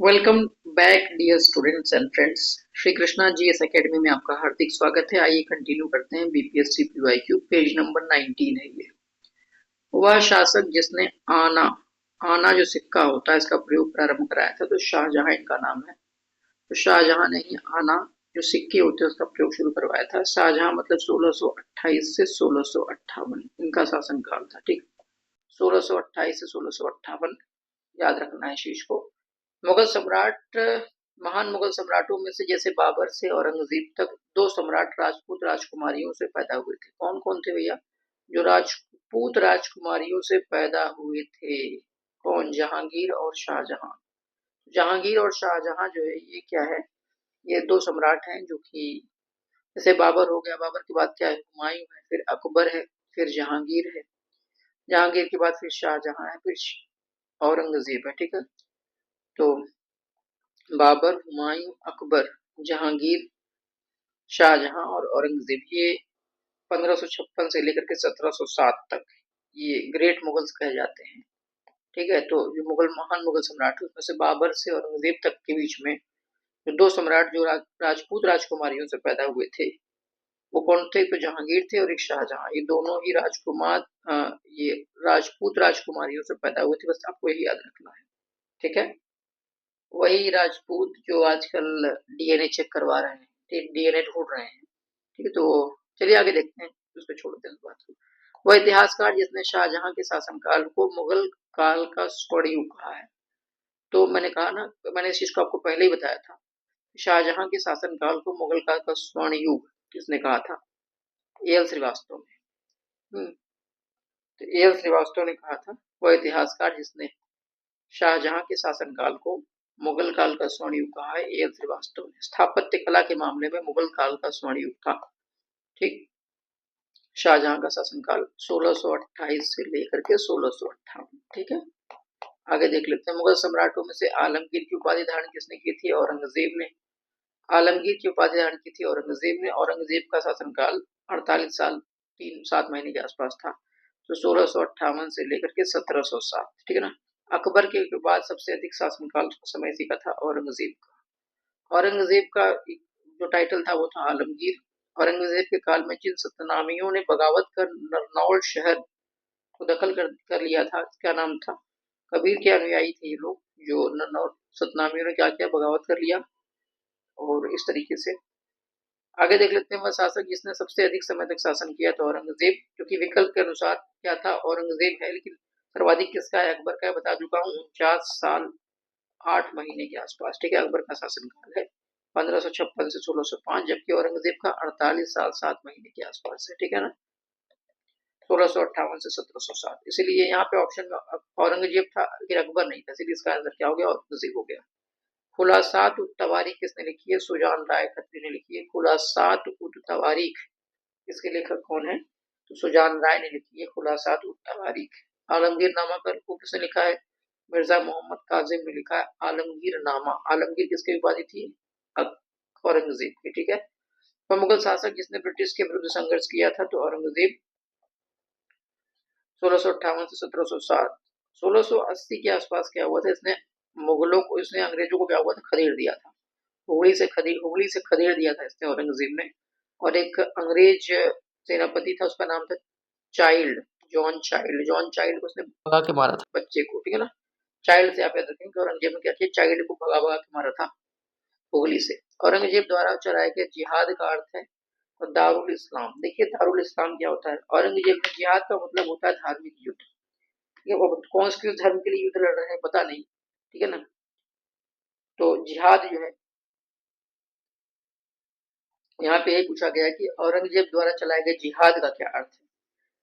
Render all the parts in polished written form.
Welcome back dear students and friends. Shri Krishna GS academy में आपका हार्दिक स्वागत है। आइए कंटिन्यू करते हैं। बीपीएससी पीवाईक्यू पेज नंबर 19 है ये। वह शासक जिसने आना आना जो सिक्का होता है इसका प्रयोग प्रारंभ कराया था, तो शाहजहां इनका नाम है। तो शाहजहां ने ही आना जो सिक्के होते हैं उसका प्रयोग शुरू करवाया था। शाहजहां मतलब 1628 से 1658 इनका शासनकाल था। ठीक, 1628 से 1658 याद रखना है शीश को। मुगल सम्राट, महान मुगल सम्राटों में से जैसे बाबर से औरंगजेब तक दो सम्राट राजपूत राजकुमारियों से पैदा हुए थे। कौन कौन थे भैया? जो राजपूत राजकुमारियों से पैदा हुए थे। कौन? जहांगीर और शाहजहां। जहांगीर और शाहजहां जो है ये क्या है? ये दो सम्राट हैं जो कि जैसे बाबर हो गया, बाबर के बाद क्या है? हुमायूं है, फिर अकबर है, फिर जहांगीर है, जहांगीर के बाद फिर शाहजहां है, फिर औरंगजेब है। ठीक है, तो बाबर, हुमायूं, अकबर, जहांगीर, शाहजहां और औरंगजेब, ये 1556 से लेकर के 1707 तक ये ग्रेट मुगल्स कहे जाते हैं। ठीक है, तो जो महान मुगल सम्राट उसमें से बाबर से औरंगजेब तक के बीच में जो दो सम्राट जो राजपूत राजकुमारियों से पैदा हुए थे वो कौन थे? तो जहांगीर थे और एक शाहजहां। ये दोनों ही राजकुमार ये राजपूत राजकुमारियों से पैदा हुए थे। बस आपको यही याद रखना है। ठीक है, वही राजपूत जो आजकल डीएनए चेक करवा रहे हैं, डीएनए ढूंढ रहे हैं। ठीक है, तो चलिए आगे देखते हैं, उसको छोड़ते हैं इस बात को। वह इतिहासकार जिसने शाहजहां के शासनकाल को मुगल काल का स्वर्ण युग कहा है। तो मैंने कहा ना, मैंने इस चीज को आपको पहले ही बताया था। शाहजहां के शासनकाल को मुगल काल का स्वर्ण युग किसने कहा था? एल श्रीवास्तव ने। तो एल श्रीवास्तव ने कहा था। वह इतिहासकार जिसने शाहजहां के शासनकाल को मुगल काल का स्वर्ण युग कहा है, एल श्रीवास्तव ने। स्थापत्य कला के मामले में मुगल काल का स्वर्ण युग था। ठीक, शाहजहां का शासनकाल 1628 से लेकर के 1658। ठीक है, आगे देख लेते हैं। मुगल सम्राटों में से आलमगीर की उपाधि धारण किसने की थी? औरंगजेब ने। आलमगीर की उपाधि धारण की थी औरंगजेब ने। औरंगजेब का शासनकाल 48 साल 3-7 महीने के आसपास था, तो 1658 से लेकर के 1707। ठीक है ना। अकबर के बाद सबसे अधिक शासनकाल समय इसी का था, औरंगजेब का। औरंगजेब का जो टाइटल था वो था आलमगीर। औरंगजेब के काल में जिन सतनामियों ने बगावत कर नरनौल शहर को दखल कर लिया था, क्या नाम था? कबीर के अनुयायी थे ये लोग। जो नरनौल सतनामियों ने क्या किया? बगावत कर लिया। और इस तरीके से आगे देख लेते हैं। वह शासक जिसने सबसे अधिक समय तक शासन किया तो औरंगजेब, क्योंकि विकल्प के अनुसार क्या था? औरंगजेब है, लेकिन सर्वाधिक किसका है? अकबर का। बता चुका हूँ, 49 साल 8 महीने के आसपास। ठीक है, अकबर का शासनकाल है 1556 से 1605, जबकि औरंगजेब का 48 साल 7 महीने के आसपास है। ठीक है ना, 1658 से 1707। इसीलिए यहाँ पे ऑप्शन में औरंगजेब था लेकिन अकबर नहीं था, इसलिए इसका आंसर क्या हो गया? औरंगजेब हो गया। खुलासात उत तवारीख किसने लिखी है? सुजान राय खत्री ने लिखी है। खुलासात उत तवारीख, इसके लेखक कौन है? तो सुजान राय ने लिखी है खुलासात उत तवारीख। आलमगीर नामा को किसने लिखा है? मिर्जा मोहम्मद काजिम ने लिखा है आलमगीर नामा। आलमगीर किसकी उपाधि थी? औरंगजेब की। ठीक है, तो मुगल शासक जिसने ब्रिटिश के विरुद्ध संघर्ष किया था, तो औरंगजेब। 1658 से 1707। 1680 के आसपास क्या हुआ था? इसने मुगलों को, इसने अंग्रेजों को क्या हुआ था? खदेड़ दिया था। हुगली से खदेड़ दिया था इसने, औरंगजेब ने। और एक अंग्रेज सेनापति था, उसका नाम था child, John child. John child को उसने भगा के मारा था, बच्चे को। ठीक है ना, चाइल्ड से आप याद रखेंगे। औरंगजेब ने क्या किया? चाइल्ड को भगा भगा के मारा था हुगली से। औरंगजेब द्वारा चलाए गए जिहाद का अर्थ है और दारुल इस्लाम। देखिए दारुल इस्लाम क्या होता है? औरंगजेब में जिहाद का मतलब होता है धार्मिक युद्ध। ठीक है, वो कौन से किस धर्म के लिए युद्ध लड़ रहे हैं पता नहीं। ठीक है ना, तो जिहाद जो है यहाँ पे यही पूछा गया है कि औरंगजेब द्वारा चलाए गए जिहाद का क्या अर्थ है।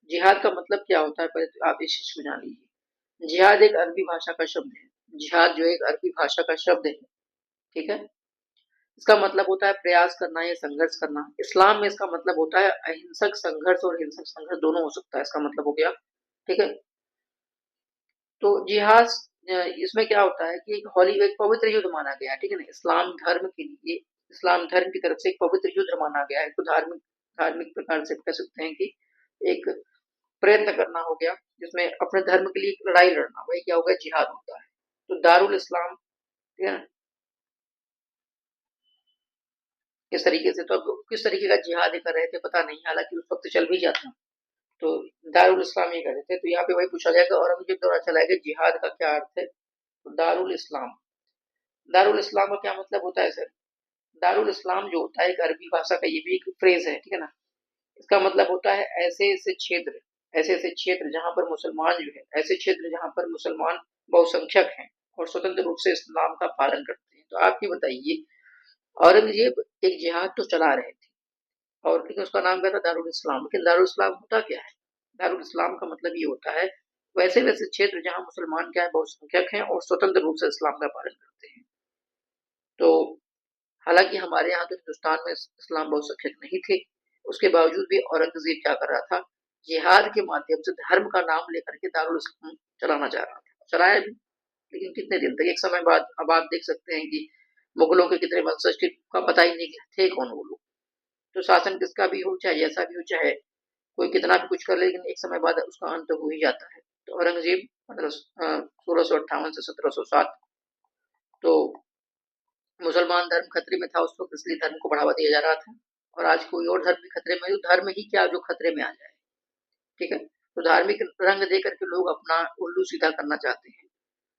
जिहाद का मतलब क्या होता है, पहले तो आप इस चीज को जान लीजिए। जिहाद एक अरबी भाषा का शब्द है। जिहाद जो एक अरबी भाषा का शब्द है। ठीक है, इसका मतलब होता है प्रयास करना या संघर्ष करना। इस्लाम में इसका मतलब होता है अहिंसक संघर्ष, और हिंसक संघर्ष दोनों हो सकता है, इसका मतलब हो गया। ठीक है, तो जिहाद इसमें क्या होता है कि एक पवित्र युद्ध माना गया है। ठीक है ना, इस्लाम धर्म के लिए, इस्लाम धर्म की तरफ से एक पवित्र युद्ध माना गया है। तो धार्मिक धार्मिक प्रकार से कह सकते हैं कि एक प्रयत्न करना हो गया, जिसमें अपने धर्म के लिए एक लड़ाई लड़ना, वही क्या हो गया? जिहाद होता है। तो दारुल इस्लाम ठीक है ना। इस तरीके से तो अब किस तरीके का जिहाद कर रहे थे पता नहीं, हालांकि उस वक्त चल भी जाता। तो दारुल इस्लाम ये कहते थे। तो यहाँ पे वही पूछा गया कि औरंगजेब द्वारा चलाए गए जिहाद का क्या अर्थ है। तो दारुल इस्लाम, दारुल इस्लाम का क्या मतलब होता है सर। दारुल इस्लाम जो होता है एक अरबी भाषा का ये भी एक फ्रेज है, ठीक है ना। इसका मतलब होता है ऐसे ऐसे क्षेत्र, ऐसे ऐसे क्षेत्र जहां पर मुसलमान जो है, ऐसे क्षेत्र जहां पर मुसलमान बहुसंख्यक हैं और स्वतंत्र रूप से इस्लाम का पालन करते हैं। तो आप ये बताइए, औरंगजेब एक जिहाद तो चला रहे थे और लेकिन उसका नाम क्या था, दारुल इस्लाम। लेकिन दारुल इस्लाम होता क्या है। दारुल इस्लाम का मतलब ये होता है वैसे वैसे क्षेत्र जहां मुसलमान क्या है, बहुसंख्यक हैं और स्वतंत्र रूप से इस्लाम का पालन करते हैं। तो हालांकि हमारे यहाँ तो हिंदुस्तान में इस्लाम बहुसंख्यक नहीं थे, उसके बावजूद भी औरंगजेब क्या कर रहा था, जिहाद के माध्यम से धर्म का नाम लेकर के दारुल इस्लाम चलाना चाह रहा था। चलाया भी, लेकिन कितने दिन तक। एक समय बाद अब आप देख सकते हैं कि मुगलों के कितने वंशज का पता ही नहीं थे कौन वो लोग। तो शासन किसका भी हो, चाहे जैसा भी हो, चाहे कोई कितना भी कुछ कर ले, लेकिन एक समय बाद उसका अंत हो ही जाता है। तो औरंगजेब 1658 से 1707, तो मुसलमान धर्म खतरे में था उस वक्त, इसलिए धर्म को बढ़ावा दिया जा रहा था। और आज कोई और धर्म भी खतरे में, तो धर्म ही क्या जो खतरे में आ जाए, ठीक है। तो धार्मिक रंग दे करके लोग अपना उल्लू सीधा करना चाहते हैं।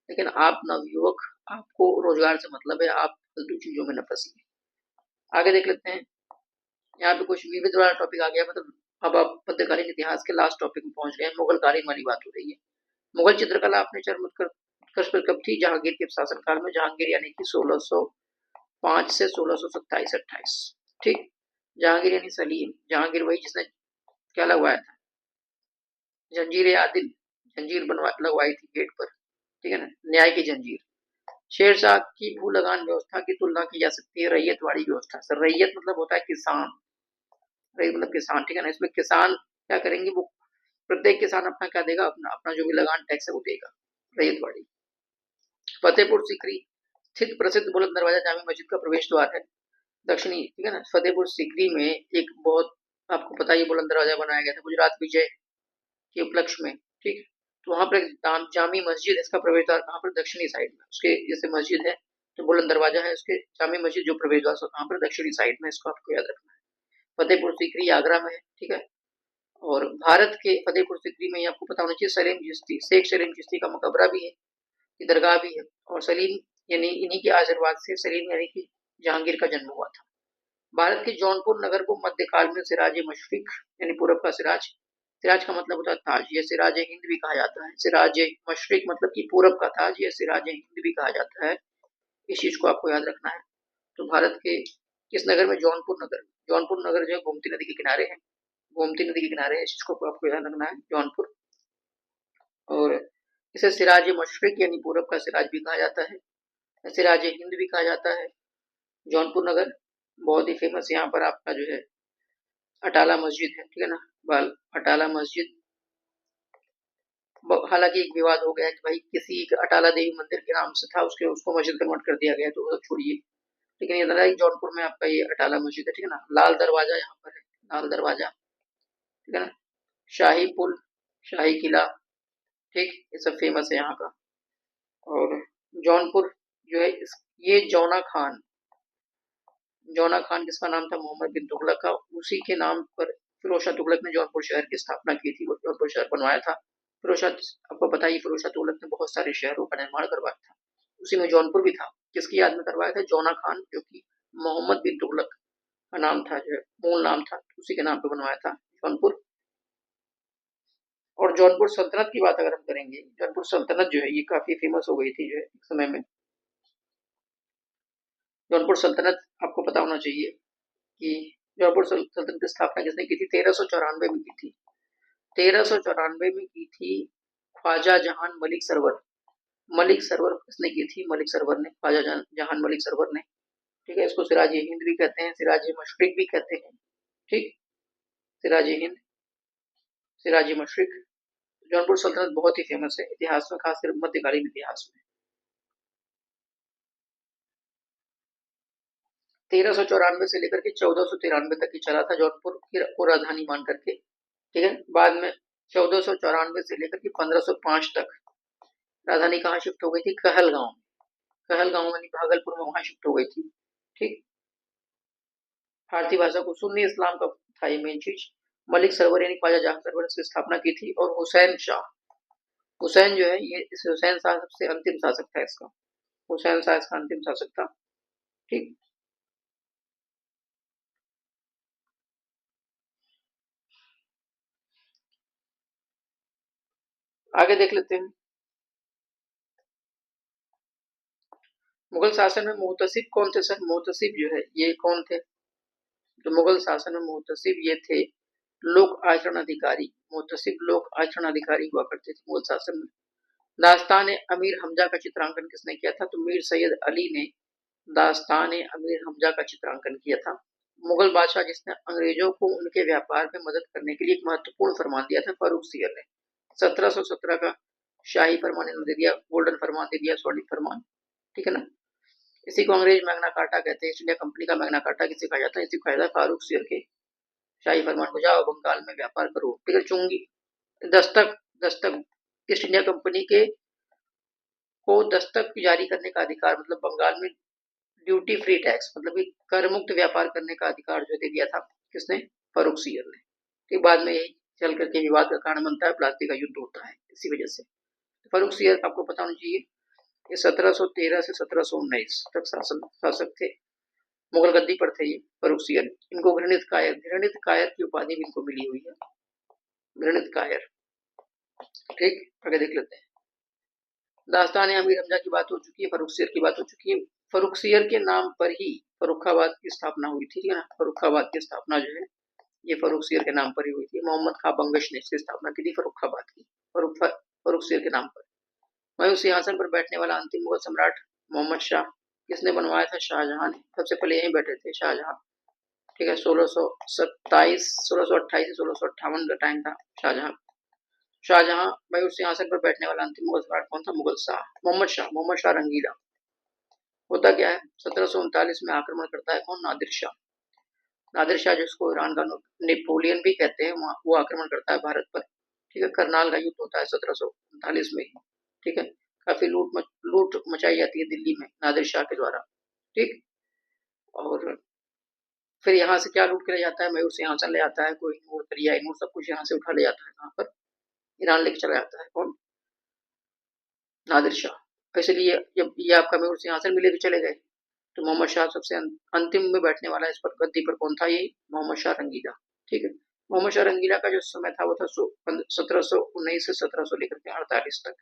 लेकिन आप नवयुवक, आपको रोजगार से मतलब है, आप फालतू चीजों में न फंसिए। आगे देख लेते हैं। यहाँ पे कुछ विविध वाला टॉपिक आ गया, मतलब अब आप मध्यकालीन इतिहास के लास्ट टॉपिक में पहुंच गए। मुगल कालीन वाली बात हो रही है। मुगल चित्रकला अपने चरम उत्कर्ष पर कब थी, जहांगीर के शासनकाल में। जहांगीर यानी कि 1605 से 1627-28, ठीक। जहांगीर यानी सलीम, जहांगीर वही जिसने क्या लगवाया था, जंजीर आदिल, जंजीर बनवा लगवाई थी गेट पर, ठीक है ना, न्याय की जंजीर। शेरशाह की भू लगान व्यवस्था की तुलना की जा सकती है रैयतवाड़ी व्यवस्था। सर रैयत मतलब होता है किसान, रैयत मतलब किसान, ठीक है ना। इसमें किसान क्या करेंगे, वो प्रत्येक किसान अपना क्या देगा, अपना अपना जो भी लगान टैक्स है वो देगा, रैयतवाड़ी। फतेहपुर सीकरी स्थित प्रसिद्ध बुलंद दरवाजा जामी मस्जिद का प्रवेश द्वार है, दक्षिणी, ठीक है ना। फतेहपुर सीकरी में एक बहुत, आपको पता ही बुलंद दरवाजा बनाया गया था गुजरात विजय के उपलक्ष्य में, ठीक। तो वहां पर जामी मस्जिद, इसका प्रवेश द्वार कहाँ पर, दक्षिणी साइड में। उसके जैसे मस्जिद है तो बुलंद दरवाजा है, उसके जामी मस्जिद जो प्रवेश द्वार कहाँ पर, दक्षिणी साइड में। इसको आपको याद रखना है। फतेहपुर सीकरी आगरा में है, ठीक है। और भारत के फतेहपुर सीकरी में आपको पता होना चाहिए सलीम चिश्ती, शेख सलीम चिश्ती का मकबरा भी है, की दरगाह भी है। और सलीम यानी इन्हीं के आशीर्वाद से सलीम यानी कि जहांगीर का जन्म हुआ था। भारत के जौनपुर नगर को मध्यकाल में सिराज मशरिक यानी पूरब का सिराज, सिराज का मतलब होता है ताज, ये सिराज हिंद भी कहा जाता है। सिराज मशरिक मतलब कि पूरब का ताज, ये सिराज हिंद भी कहा जाता है। इस चीज को आपको याद रखना है। तो भारत के किस नगर में, जौनपुर नगर। जौनपुर नगर जो है गोमती नदी के किनारे है, गोमती नदी के किनारे है। इस चीज को आपको याद रखना है, जौनपुर। और इसे सिराज मशरिक यानी पूरब का सिराज भी कहा जाता है, सिराज हिंद भी कहा जाता है। जौनपुर नगर बहुत ही फेमस, यहाँ पर आपका जो है अटाला मस्जिद है, ठीक है ना, बाल अटाला मस्जिद। हालांकि एक विवाद हो गया है कि भाई किसी अटाला देवी मंदिर के नाम से था, उसके उसको मस्जिद कन्वर्ट कर दिया गया, तो वो छोड़िए। लेकिन ये लगा जौनपुर में आपका ये अटाला मस्जिद है, ठीक है ना। लाल दरवाजा यहाँ पर है, लाल दरवाजा, ठीक है ना। शाही पुल, शाही किला, ठीक, ये सब फेमस है यहाँ का। और जौनपुर जो है ये जौना खान, जौना खान किसका नाम था, मोहम्मद बिन तुगलक का। उसी के नाम पर फिरोज शाह तुगलक ने जौनपुर शहर की स्थापना की थी, वो जौनपुर शहर बनवाया था। फिरोज शाह, आपको पता ही फिरोज शाह तुगलक ने बहुत सारे शहरों का निर्माण करवाया था, उसी में जौनपुर भी था। किसकी याद में करवाया था, जौना खान, जो कि मोहम्मद बिन तुगलक का नाम था, जो मूल नाम था, उसी के नाम पे बनवाया था जौनपुर। और जौनपुर सल्तनत की बात अगर हम करेंगे, जौनपुर सल्तनत जो है ये काफी फेमस हो गई थी जो है एक समय में। जौनपुर सल्तनत आपको पता होना चाहिए कि जौनपुर सल्तनत की स्थापना किसने की थी, 1394 में की थी। 1394 में की थी ख्वाजा जहान मलिक सरवर। मलिक सरवर किसने की थी, मलिक सरवर ने, ख्वाजा जहान मलिक सरवर ने, ठीक है। इसको सिराज हिंद भी कहते हैं, सिराज मशरिक भी कहते हैं, ठीक। सिराज हिंद, सिराज मशरिक। जौनपुर सल्तनत बहुत ही फेमस है इतिहास में, खासकर मध्यकालीन इतिहास में। 1394 से लेकर के 1493 तक ही चला था, जौनपुर की राजधानी मान करके, ठीक है। बाद में 1494 से लेकर के 1505 तक राजधानी कहाँ शिफ्ट हो गई थी, कहलगांव, कहलगांव यानी भागलपुर में वहां शिफ्ट हो गई थी। ठीक। फारसी भाषा को सुन्नी इस्लाम का था ये मेन चीज। मलिक सरवर यानी ख्वाजा जहां सरवर ने इसकी स्थापना की थी। और हुसैन शाह, हुसैन जो है ये इस हुसैन शाह सबसे अंतिम शासक था इसका। हुसैन शाह इसका अंतिम शासक था। ठीक। आगे देख लेते हैं। मुगल शासन में मुहतसिब कौन थे सर? मुहतसिब जो है ये कौन थे? जो मुगल शासन में मुहतसिब ये थे लोक आचरण अधिकारी। मुहतसिब लोक आचरण अधिकारी हुआ करते थे मुगल शासन में। दास्तान अमीर हमजा का चित्रांकन किसने किया था? तो मीर सैयद अली ने दास्तान अमीर हमजा का चित्रांकन किया था। मुगल बादशाह जिसने अंग्रेजों को उनके व्यापार में मदद करने के लिए एक महत्वपूर्ण फरमान दिया था, फारूक सियर ने। 1717 का शाही फरमान इन्होंने दे दिया, गोल्डन फरमान दे दिया, स्वर्णिम फरमान। ठीक है ना। इसी को अंग्रेज मैग्ना कार्टा कहते हैं। ईस्ट इंडिया कंपनी का मैग्ना कार्टा किसे कहा जाता है? इसी को कहा जाता है फारूक सियर के शाही फरमान को, जाओ बंगाल में व्यापार करो। टिकट चुंगी Dastak, Dastak east India company के को दस्तक जारी करने का अधिकार, मतलब बंगाल में ड्यूटी फ्री टैक्स मतलब कि कर मुक्त व्यापार करने का अधिकार जो दे दिया था किसने? फारूक सियर ने। फिर बाद में यही चल करके विवाद का कारण बनता है, प्लास्टिक का युद्ध होता है इसी वजह से। फारूक सियर आपको पता होना चाहिए ये 1713 से 1719 तक शासक थे। मुगल गद्दी पर थे ये फारूक सियर। इनको घृणित कायर की उपाधि भी इनको मिली हुई है, घृणित कायर। ठीक। आगे देख लेते हैं। दास्तान अमीर हमजा की बात हो चुकी है, फर्रुख सियर की बात हो चुकी है। फर्रुख सियर के नाम पर ही फर्रुखाबाद की स्थापना हुई थी। ठीक है ना। फर्रुखाबाद की स्थापना जो है ये फर्रुख सियर के नाम पर ही हुई थी। मोहम्मद खां बंगश ने इसकी स्थापना की थी फर्रुखाबाद की, फर्रुख सियर के नाम पर। वहीं उस सिंहासन पर बैठने वाला अंतिम मुगल सम्राट मोहम्मद शाह किसने बनवाया था? शाहजहां ने। सबसे पहले यहीं बैठे थे शाहजहां। ठीक है। 1628 से 1658 का टाइम था शाहजहां। शाहजहां भाई उस सिंहासन पर बैठने वाला अंतिम मुगल सम्राट कौन था? मुगल शाह मोहम्मद शाह, मोहम्मद शाह रंगीला। होता क्या है, 1739 में आक्रमण करता है कौन? नादिर शाह। नादिर शाह जिसको ईरान का नेपोलियन भी कहते हैं, वो आक्रमण करता है भारत पर। ठीक है। करनाल का युद्ध होता है 1739 में। ठीक है। काफी लूट मचाई जाती है दिल्ली में नादिर शाह के द्वारा। ठीक। और फिर यहाँ से क्या लूट के ले जाता है? मयूर सिंहासन ले जाता है, कोहिनूर दरियाई नूर सब कुछ यहाँ से उठा ले जाता है। कहाँ पर? ईरान लेके चला जाता है कौन? नादिर शाह। इसलिए जब ये आपका मयूर सिंहासन मिले भी चले गए तो मोहम्मद शाह सबसे अंतिम में बैठने वाला इस पर गद्दी पर कौन था? ये मोहम्मद शाह रंगीला। ठीक है। मोहम्मद शाह रंगीला का जो समय था वो था 1719 से 1700 लेकर के 48 तक।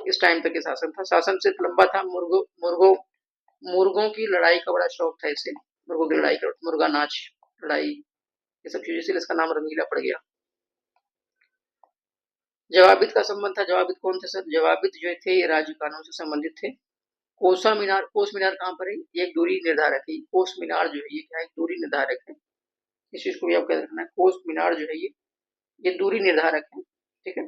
इस टाइम तक ये शासन था। शासन सिर्फ लंबा था, मुर्गों की लड़ाई का बड़ा शौक था इसे। मुर्गों की लड़ाई, मुर्गा नाच, लड़ाई, ये सब चीजें, इसलिए इसका नाम रंगीला पड़ गया। जवाबित का संबंध था। जवाबित कौन थे सर? जवाबित जो थे ये राज्य कानून से संबंधित थे। कोस मीनार कहाँ पर है? ये एक दूरी निर्धारक है। कोस मीनार जो है ये क्या है? दूरी निर्धारक है। इस चीज को भी आपको याद रखना है। कोस मीनार जो है ये दूरी निर्धारक है। ठीक है।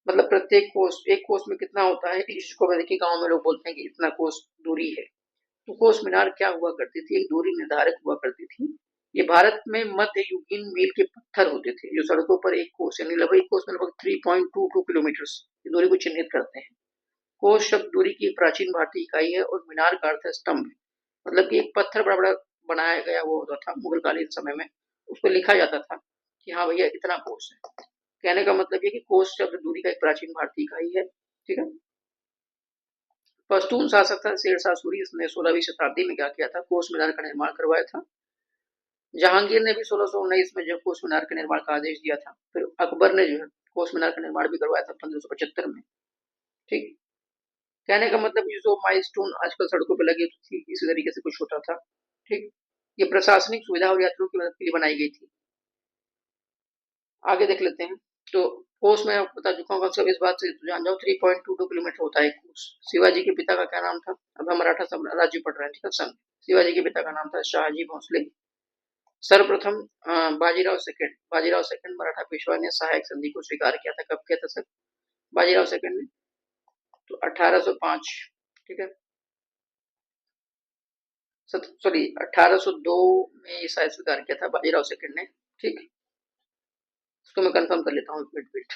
मतलब प्रत्येक कोस, एक कोस में कितना होता है, इसको देखिए गांव में लोग बोलते हैं कि इतना कोस दूरी है। तो कोस मीनार क्या हुआ करती थी? एक दूरी निर्धारक हुआ करती थी। ये भारत में मध्य युगीन मील के पत्थर होते थे जो सड़कों पर एक कोस यानी लगभग एक कोस में लगभग 3.22 किलोमीटर की दूरी को चिन्हित करते हैं। कोस शब्द दूरी की प्राचीन भारतीय इकाई है और मीनार का अर्थ है स्तंभ। मतलब कि एक पत्थर बड़ा बड़ा बनाया गया वो होता था मुगल कालीन समय में, उस पर लिखा जाता था कि हाँ भैया इतना कोस है। कहने का मतलब ये कि कोस शब्द दूरी का एक प्राचीन भारतीय इकाई है। ठीक है। पश्तून शासक था शेरशाह सूरी। इसने 16वीं शताब्दी में क्या किया था? कोस मीनार का निर्माण करवाया था। जहांगीर ने भी 1619 में जो कोस मीनार के निर्माण का आदेश दिया था। फिर अकबर ने जो है कोस मीनार का निर्माण भी करवाया था 1575 में। ठीक। कहने का मतलब ये जो माइलस्टोन आजकल सड़कों पर लगी थी इसी तरीके से कुछ होता था। ठीक। ये प्रशासनिक सुविधा और यात्रियों की मदद के लिए बनाई गई थी। आगे देख लेते हैं। तो कोस में आपको बता चुका हूँ, सब इस बात से जान जाओ 3.22 किलोमीटर होता है कोस। शिवाजी के पिता का क्या नाम था? अब हम मराठा राज्य पढ़ रहे हैं। ठीक है। सन शिवाजी के पिता का नाम था शाहजी भोसले। सर्वप्रथम बाजीराव सेकंड मराठा पेशवा ने सहायक संधि को स्वीकार किया था। कब किया था सर? बाजीराव सेकंड ने तो 1805। ठीक है। सॉरी 1802 में ये शायद स्वीकार किया था बाजीराव सेकंड ने। ठीक। इसको मैं कंफर्म कर लेता हूँ, वेट वेट।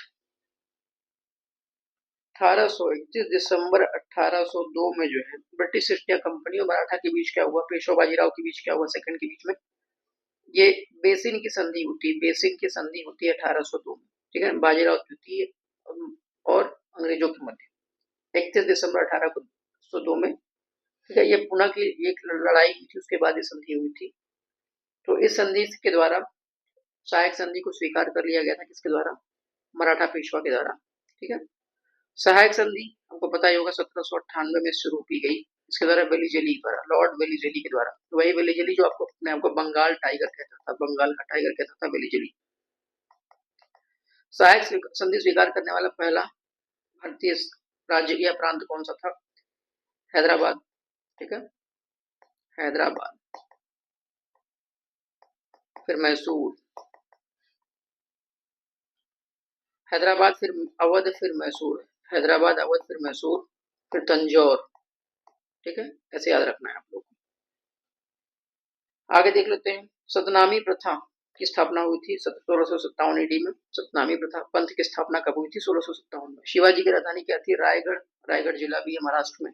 31 दिसंबर 1802 में जो है ब्रिटिश ईस्ट इंडिया कंपनी और मराठा के बीच क्या हुआ, पेशवा बाजीराव के बीच क्या हुआ, सेकंड के बीच में ये बेसिन की संधि होती है, बेसिन की संधि होती है 1802 में, ठीक है, बाजीराव द्वितीय और अंग्रेजों के मध्य 31 दिसंबर 1802 में, ठीक है। ये पुणे की एक लड़ाई हुई थी, उसके बाद ये संधि हुई थी। तो इस संधि के द्वारा सहायक संधि को स्वीकार कर लिया गया था, किसके द्वारा, मराठा पेशवा के द्वारा, ठीक है। सहायक संधि आपको पता ही होगा 1798 में शुरू की गई, इसके द्वारा वेलिजेली द्वारा, लॉर्ड वेलिजेली के द्वारा, तो वही वेलिजेली जो आपको मैं आपको बंगाल टाइगर कहता था, बंगाल का टाइगर कहता था वेलिजेली। सहायक संधि स्वीकार करने वाला पहला भारतीय राज्य या प्रांत कौन सा था, हैदराबाद, ठीक है, हैदराबाद, फिर मैसूर, हैदराबाद, फिर अवध, फिर मैसूर, हैदराबाद, अवध, फिर मैसूर, फिर तंजौर, ठीक है, ऐसे याद रखना है आप लोग। आगे देख लेते हैं, सतनामी प्रथा की स्थापना हुई थी 1657 ईडी में। सतनामी प्रथा पंथ की स्थापना कब हुई थी, 1657 में। शिवाजी की राजधानी क्या थी, रायगढ़, रायगढ़ जिला भी है महाराष्ट्र में।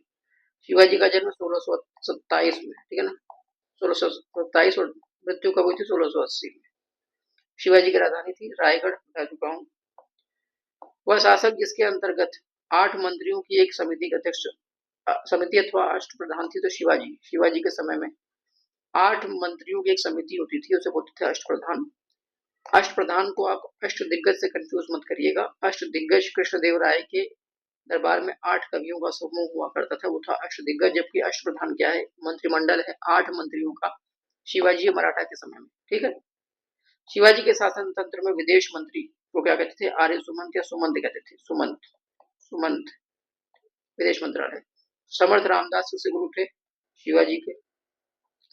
शिवाजी का जन्म 1627 में, ठीक है ना, 1627, और मृत्यु कब हुई थी, 1680 में। शिवाजी की राजधानी थी रायगढ़, बता चुका हूँ। वह शासक जिसके अंतर्गत 8 मंत्रियों की एक समिति के अध्यक्ष, समिति अथवा अष्टप्रधान थी, तो शिवाजी, शिवाजी के समय में 8 मंत्रियों की एक समिति होती थी, उसे बोलते थे अष्टप्रधान। अष्टप्रधान को आप अष्टदिग्गज से कंफ्यूज मत करिएगा। अष्टदिग्गज कृष्णदेव राय के दरबार में 8 कवियों का समूह हुआ करता था, वो था अष्टदिग्गज, जबकि अष्टप्रधान क्या है, मंत्रिमंडल है 8 मंत्रियों का, शिवाजी मराठा के समय में, ठीक है। शिवाजी के शासन तंत्र में विदेश मंत्री को क्या कहते थे, आर्य सुमंत या सुमंत कहते थे, सुमंत, सुमंत, विदेश मंत्रालय। समर्थ रामदास किसके गुरु थे, शिवाजी के।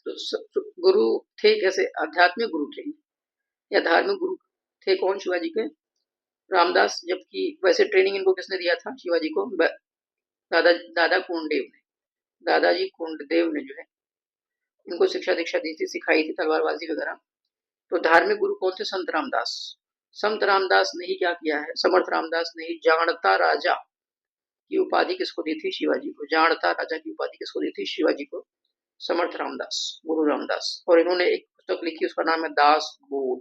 तो गुरु थे कैसे, आध्यात्मिक गुरु थे या धार्मिक गुरु थे, कौन, शिवाजी के, रामदास। जबकि वैसे ट्रेनिंग इनको किसने दिया था, शिवाजी को, दादा कुंडदेव ने, दादाजी कुंडदेव ने जो है इनको शिक्षा दीक्षा दी थी, सिखाई थी तलवारबाजी वगैरह। तो धार्मिक गुरु कौन थे, संत रामदास। संत रामदास ने ही क्या किया है, समर्थ रामदास ने ही जानता राजा की उपाधि किसको दी थी, शिवाजी को। जानता राजा की उपाधि किसको दी थी, शिवाजी को, समर्थ रामदास, गुरु रामदास। और इन्होंने एक पुस्तक लिखी, उसका नाम है दास बोध,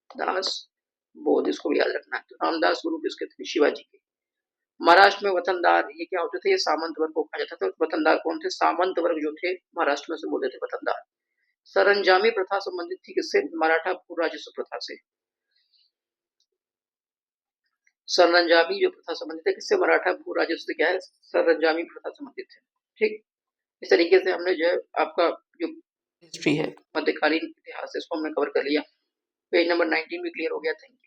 दास बोध, इसको भी याद रखना है। तो रामदास गुरु किसके थे, शिवाजी के। महाराष्ट्र में वतनदार ये क्या होते थे, ये सामंत वर्ग को कहा जाता था। वतनदार कौन थे, सामंत वर्ग जो थे महाराष्ट्र में से बोलते थे वतनदार। सरंजामी प्रथा संबंधित थी किससे, मराठा भू राजस्व प्रथा से। सरंजामी जो प्रथा संबंधित है किससे, मराठा भू राजस्व क्या है, सरंजामी प्रथा संबंधित है, ठीक। इस तरीके से हमने जो है आपका जो हिस्ट्री है, मध्यकालीन इतिहास, इसको हमने कवर कर लिया। पेज नंबर 19 भी क्लियर हो गया। Thank you.